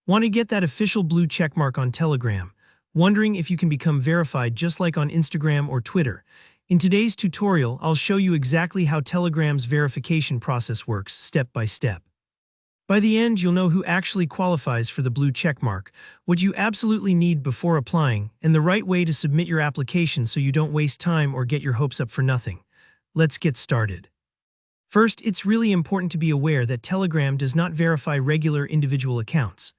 Want to get that official blue checkmark on Telegram? Wondering if you can become verified just like on Instagram or Twitter? In today's tutorial, I'll show you exactly how Telegram's verification process works, step by step. By the end, you'll know who actually qualifies for the blue checkmark, what you absolutely need before applying, and the right way to submit your application so you don't waste time or get your hopes up for nothing. Let's get started. First, it's really important to be aware that Telegram does not verify regular individual accounts.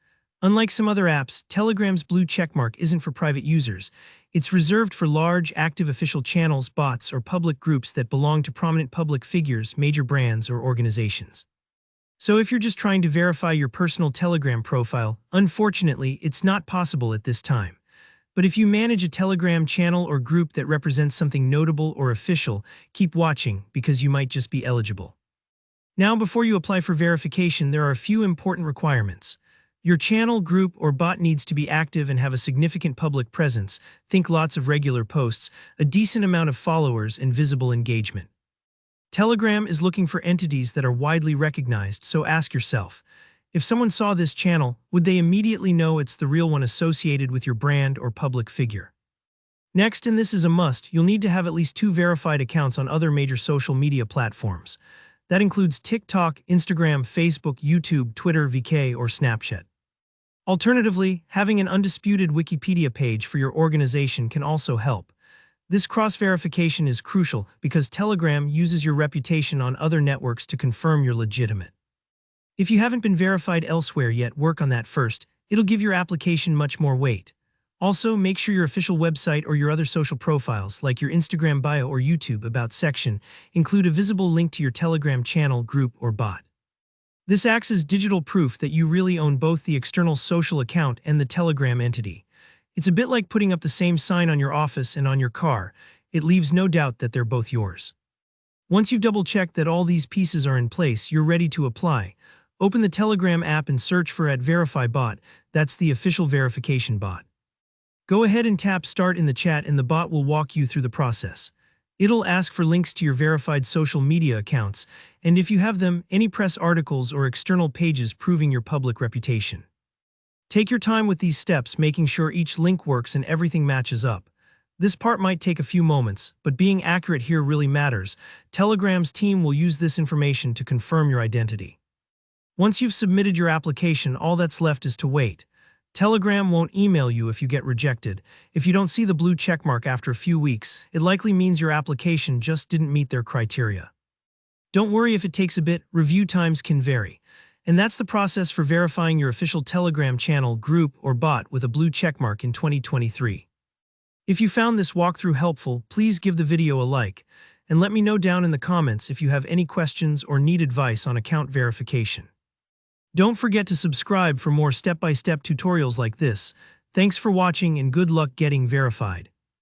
Unlike some other apps, Telegram's blue checkmark isn't for private users. It's reserved for large, active official channels, bots, or public groups that belong to prominent public figures, major brands, or organizations. So if you're just trying to verify your personal Telegram profile, unfortunately, it's not possible at this time. But if you manage a Telegram channel or group that represents something notable or official, keep watching because you might just be eligible. Now, before you apply for verification, there are a few important requirements. Your channel, group, or bot needs to be active and have a significant public presence. Think lots of regular posts, a decent amount of followers, and visible engagement. Telegram is looking for entities that are widely recognized, so ask yourself, if someone saw this channel, would they immediately know it's the real one associated with your brand or public figure? Next, and this is a must, you'll need to have at least 2 verified accounts on other major social media platforms. That includes TikTok, Instagram, Facebook, YouTube, Twitter, VK, or Snapchat. Alternatively, having an undisputed Wikipedia page for your organization can also help. This cross-verification is crucial because Telegram uses your reputation on other networks to confirm you're legitimate. If you haven't been verified elsewhere yet, work on that first. It'll give your application much more weight. Also, make sure your official website or your other social profiles, like your Instagram bio or YouTube About section, include a visible link to your Telegram channel, group, or bot. This acts as digital proof that you really own both the external social account and the Telegram entity. It's a bit like putting up the same sign on your office and on your car. It leaves no doubt that they're both yours. Once you've double-checked that all these pieces are in place, you're ready to apply. Open the Telegram app and search for @VerifyBot. That's the official verification bot. Go ahead and tap Start in the chat and the bot will walk you through the process. It'll ask for links to your verified social media accounts, and if you have them, any press articles or external pages proving your public reputation. Take your time with these steps, making sure each link works and everything matches up. This part might take a few moments, but being accurate here really matters. Telegram's team will use this information to confirm your identity. Once you've submitted your application, all that's left is to wait. Telegram won't email you if you get rejected. If you don't see the blue checkmark after a few weeks, it likely means your application just didn't meet their criteria. Don't worry if it takes a bit, review times can vary. And that's the process for verifying your official Telegram channel, group, or bot with a blue checkmark in 2023. If you found this walkthrough helpful, please give the video a like, and let me know down in the comments if you have any questions or need advice on account verification. Don't forget to subscribe for more step-by-step tutorials like this. Thanks for watching and good luck getting verified.